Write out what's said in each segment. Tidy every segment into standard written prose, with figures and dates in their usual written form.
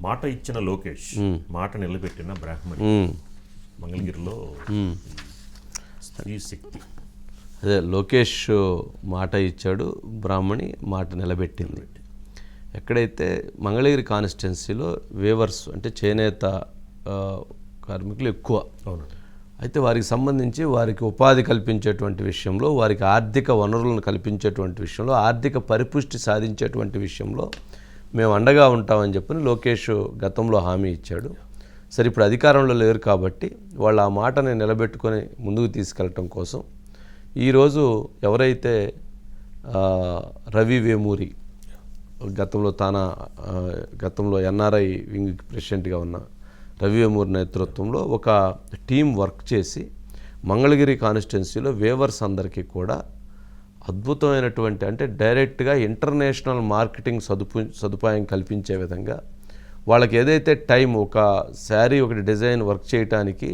మాట ఇచ్చిన లోకేష్, మాట నిలబెట్టిన బ్రాహ్మణి. మంగళగిరిలో స్త్రీ శక్తి. అదే లోకేష్ మాట ఇచ్చాడు, బ్రాహ్మణి మాట నిలబెట్టింది. ఎక్కడైతే మంగళగిరి కాన్స్టిట్యున్సీలో వేవర్స్ అంటే చేనేత కార్మికులు ఎక్కువ. అయితే వారికి సంబంధించి వారికి ఉపాధి కల్పించేటువంటి విషయంలో, వారికి ఆర్థిక వనరులను కల్పించేటువంటి విషయంలో, ఆర్థిక పరిపుష్టి సాధించేటువంటి విషయంలో మేము అండగా ఉంటామని చెప్పని లోకేష్ గతంలో హామీ ఇచ్చాడు. సరే, ఇప్పుడు అధికారంలో లేరు కాబట్టి వాళ్ళు ఆ మాటని నిలబెట్టుకొని ముందుకు తీసుకెళ్ళటం కోసం ఈరోజు ఎవరైతే రవి వేమూరి గతంలో ఎన్ఆర్ఐ వింగ్ ప్రెసిడెంట్గా ఉన్న రవి వేమూరి నేతృత్వంలో ఒక టీం వర్క్ చేసి మంగళగిరి కాన్స్టిట్యున్సీలో వేవర్స్ అందరికీ కూడా అద్భుతమైనటువంటి అంటే డైరెక్ట్గా ఇంటర్నేషనల్ మార్కెటింగ్ సదుపాయం కల్పించే విధంగా వాళ్ళకి ఏదైతే టైం ఒక శారీ ఒకటి డిజైన్ వర్క్ చేయడానికి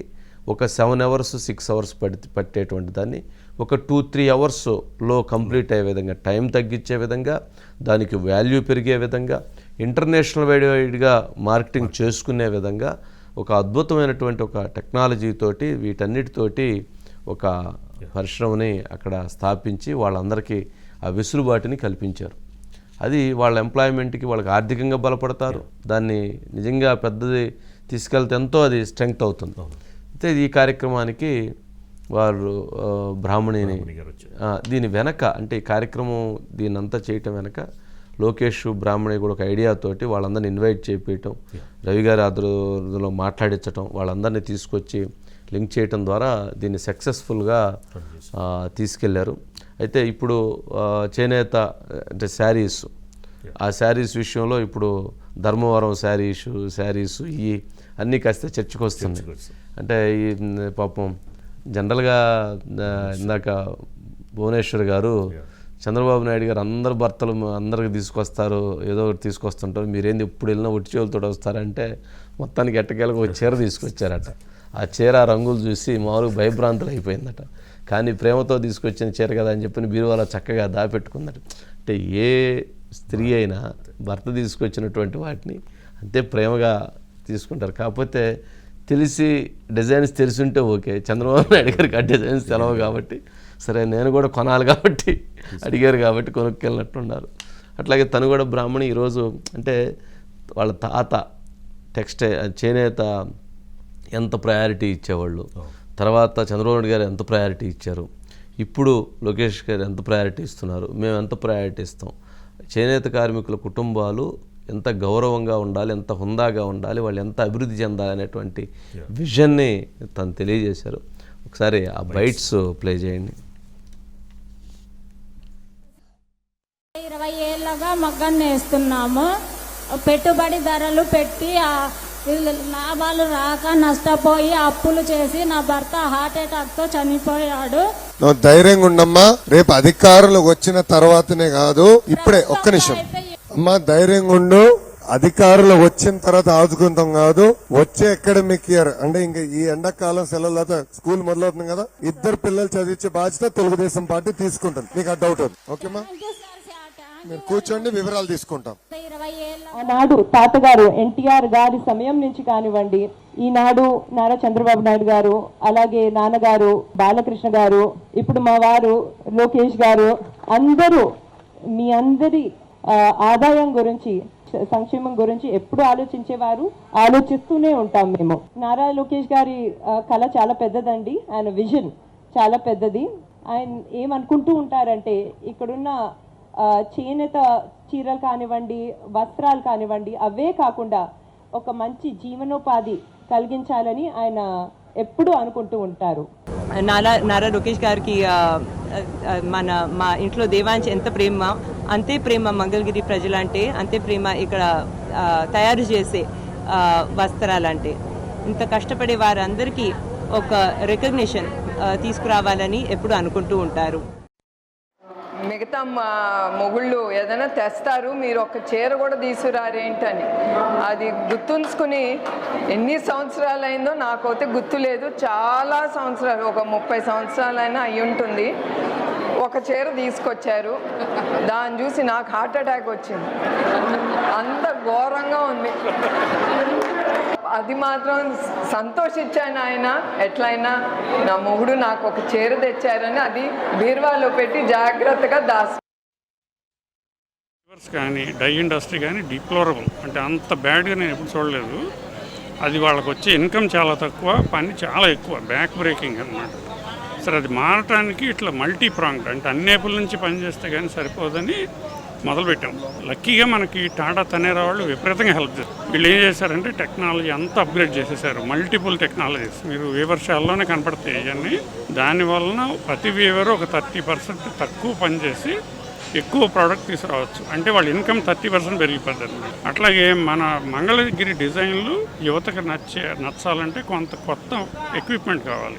ఒక 7 hours 6 hours పట్టేటువంటి దాన్ని ఒక 2-3 hours కంప్లీట్ అయ్యే విధంగా, టైం తగ్గించే విధంగా, దానికి వాల్యూ పెరిగే విధంగా, ఇంటర్నేషనల్ వైడ్గా మార్కెటింగ్ చేసుకునే విధంగా ఒక అద్భుతమైనటువంటి ఒక టెక్నాలజీతోటి వీటన్నిటితోటి ఒక పరిశ్రమని అక్కడ స్థాపించి వాళ్ళందరికీ ఆ వెసులుబాటుని కల్పించారు. అది వాళ్ళ ఎంప్లాయ్మెంట్కి, వాళ్ళకి ఆర్థికంగా బలపడతారు. దాన్ని నిజంగా పెద్దది తీసుకెళ్తే ఎంతో అది స్ట్రెంగ్త్ అవుతుంది. అయితే ఈ కార్యక్రమానికి వారు బ్రాహ్మణిని దీని వెనక అంటే ఈ కార్యక్రమం దీన్నంతా చేయటం వెనక లోకేష్ బ్రాహ్మణి కూడా ఒక ఐడియాతోటి వాళ్ళందరినీ ఇన్వైట్ చేయించడం, రవి గారి ఆధ్వర్యంలో మాట్లాడించడం, వాళ్ళందరినీ తీసుకొచ్చి లింక్ చేయటం ద్వారా దీన్ని సక్సెస్ఫుల్గా తీసుకెళ్లారు. అయితే ఇప్పుడు చేనేత అంటే శారీస్, ఆ శారీస్ విషయంలో ఇప్పుడు ధర్మవరం శారీస్ ఈ అన్నీ కాస్త చర్చకు వస్తుంది. అంటే ఈ పాపం జనరల్గా ఇందాక భువనేశ్వర్ గారు చంద్రబాబు నాయుడు గారు అందరు భర్తలు అందరికి తీసుకొస్తారు, ఏదో ఒకటి తీసుకొస్తుంటారు, మీరేంది ఎప్పుడు వెళ్ళినా ఒట్టి చేతులతో వస్తారంటే మొత్తానికి ఎట్టకేలకు ఒక చీర తీసుకొచ్చారట. ఆ చీర రంగులు చూసి మామూలుగా భయభ్రాంతులు అయిపోయిందట. కానీ ప్రేమతో తీసుకొచ్చిన చీర కదా అని చెప్పి బీరువాలో చక్కగా దాపెట్టుకుందట. అంటే ఏ స్త్రీ అయినా భర్త తీసుకొచ్చినటువంటి వాటిని అంతే ప్రేమగా తీసుకుంటారు. కాకపోతే డిజైన్స్ తెలిసి ఓకే, చంద్రబాబు నాయుడు గారికి ఆ డిజైన్స్ తెలవు కాబట్టి సరే నేను కూడా కొనాలి కాబట్టి అడిగారు కాబట్టి కొనుక్కెళ్ళినట్టున్నారు. అట్లాగే తను కూడా బ్రాహ్మణి ఈరోజు అంటే వాళ్ళ తాత చేనేత ఎంత ప్రయారిటీ ఇచ్చేవాళ్ళు, తర్వాత చంద్రబాబు నాయుడు గారు ఎంత ప్రయారిటీ ఇచ్చారు, ఇప్పుడు లోకేష్ గారు ఎంత ప్రయారిటీ ఇస్తున్నారు, మేము ఎంత ప్రయారిటీ ఇస్తాం, చేనేత కార్మికుల కుటుంబాలు ఎంత గౌరవంగా ఉండాలి, ఎంత హుందాగా ఉండాలి, వాళ్ళు ఎంత అభివృద్ధి చెందాలి అనేటువంటి విజన్ని తను తెలియజేశారు. ఒకసారి ఆ బైట్స్ ప్లే చేయండి. 20 ఏళ్ళగా మగ్గం నేస్తున్నాము. పెట్టుబడి ధరలు పెట్టి లాభాలు రాక నష్టపోయి అప్పులు చేసి నా భర్త హార్ట్ అటాక్ తో చనిపోయాడు. నువ్వు ధైర్యంగా ఉండమ్మా, రేపు అధికారులు వచ్చిన తర్వాతనే కాదు, ఇప్పుడే ఒక్క నిమిషం అమ్మా, ధైర్యంగా ఉండు. అధికారులు వచ్చిన తర్వాత ఆదుకుంటాం కాదు, వచ్చే అకాడమిక్ ఇయర్ అంటే ఇంకా ఈ ఎండాకాలం సెలవులతో స్కూల్ మొదలవుతుంది కదా, 2 పిల్లలు చదివించే బాధ్యత తెలుగుదేశం పార్టీ తీసుకుంటుంది. మీకు ఆ డౌట్ ఉంది? ఓకేమా, మీరు కూర్చోండి, వివరాలు తీసుకుంటాం. ఆనాడు తాతగారు ఎన్టీఆర్ గారి సమయం నుంచి కానివ్వండి, ఈనాడు నారా చంద్రబాబు నాయుడు గారు, అలాగే నాన్నగారు బాలకృష్ణ గారు, ఇప్పుడు మా వారు లోకేష్ గారు, అందరూ మీ అందరి ఆదాయం గురించి, సంక్షేమం గురించి ఎప్పుడు ఆలోచించేవారు, ఆలోచిస్తూనే ఉంటాం మేము. నారా లోకేష్ గారి కళ చాలా పెద్దదండి, ఆయన విజన్ చాలా పెద్దది. ఆయన ఏమనుకుంటూ ఉంటారంటే ఇక్కడున్న చేనేత చీరలు కానివ్వండి, వస్త్రాలు కానివ్వండి, అవే కాకుండా ఒక మంచి జీవనోపాధి కలిగించాలని ఆయన ఎప్పుడూ అనుకుంటూ ఉంటారు. నారా లోకేష్ గారికి మా ఇంట్లో దేవాంశ్ ఎంత ప్రేమ, అంతే ప్రేమ మంగళగిరి ప్రజలంటే, అంతే ప్రేమ ఇక్కడ తయారు చేసే వస్త్రాలంటే. ఇంత కష్టపడే వారందరికీ ఒక రికగ్నిషన్ తీసుకురావాలని ఎప్పుడు అనుకుంటూ ఉంటారు. మిగతా మొగుళ్ళు ఏదైనా తెస్తారు, మీరు ఒక చీర కూడా తీసుకురారేంటని అది గుర్తుంచుకుని ఎన్ని సంవత్సరాలు అయిందో నాకైతే గుర్తులేదు, చాలా సంవత్సరాలు, ఒక 30 సంవత్సరాలైనా అయి ఉంటుంది. ఒక చీర తీసుకొచ్చారు, దాన్ని చూసి నాకు హార్ట్ అటాక్ వచ్చింది. అంత ఘోరంగా ఉంది. అది మాత్రం సంతోషించాను. ఆయన ఎట్లయినా నా మొగుడు నాకు ఒక చీర తెచ్చారని అది బీరువాలో పెట్టి జాగ్రత్తగా కానీ డై ఇండస్ట్రీ కానీ డిప్లోరబుల్, అంటే అంత బ్యాడ్గా నేను ఎప్పుడు చూడలేదు. అది వాళ్ళకి వచ్చే ఇన్కమ్ చాలా తక్కువ, పని చాలా ఎక్కువ, బ్యాక్ బ్రేకింగ్ అన్నమాట. సరే అది మారటానికి ఇట్లా మల్టీ ప్రాంగ్డ్, అంటే అన్ని వైపుల నుంచి పనిచేస్తే కానీ సరిపోదని మొదలుపెట్టాం. లక్కీగా మనకి టాటా తనేరా వాళ్ళు విపరీతంగా హెల్ప్ చేస్తారు. వీళ్ళు ఏం చేశారంటే టెక్నాలజీ అంతా అప్గ్రేడ్ చేసేసారు, మల్టిపుల్ టెక్నాలజీస్. మీరు వీవర్ షాల్లోనే కనపడతాయి ఇవన్నీ. దానివలన ప్రతి వీవరు ఒక 30% తక్కువ పనిచేసి ఎక్కువ ప్రోడక్ట్ తీసుకురావచ్చు. అంటే వాళ్ళ ఇన్కమ్ 30% పెరిగిపోతుంది. అట్లాగే మన మంగళగిరి డిజైన్లు యువతకు నచ్చాలంటే కొంత కొత్త ఎక్విప్మెంట్ కావాలి.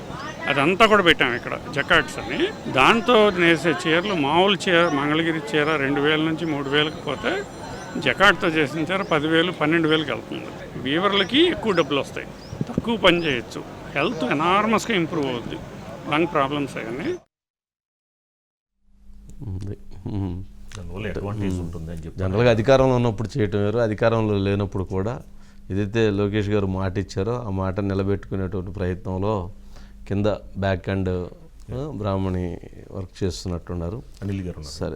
అదంతా కూడా పెట్టాము ఇక్కడ జకాట్స్ అని. దాంతో నేసే చీరలు మామూలు చీర మంగళగిరి చీర 2000 నుంచి 3000కి పోతే జకాట్తో చేసిన చీర 10,000 12,000కి వెళ్తుంది. వీవర్లకి ఎక్కువ డబ్బులు వస్తాయి, తక్కువ పని చేయొచ్చు, హెల్త్ ఎనార్మస్గా ఇంప్రూవ్ అవుద్ది, లంగ్ ప్రాబ్లమ్స్ అవన్నీ. దానివల్ల అడ్వాంటేజ్ ఉంటుంది అని చెప్పి జనరల్గా అధికారంలో ఉన్నప్పుడు చేయటం వేరు, అధికారంలో లేనప్పుడు కూడా ఏదైతే లోకేష్ గారు మాట ఇచ్చారో ఆ మాట నిలబెట్టుకునేటువంటి ప్రయత్నంలో కింద బ్యాక్ అండ్ బ్రాహ్మణి వర్క్ చేస్తున్నట్టున్నారు. అనిల్ గారు సరే.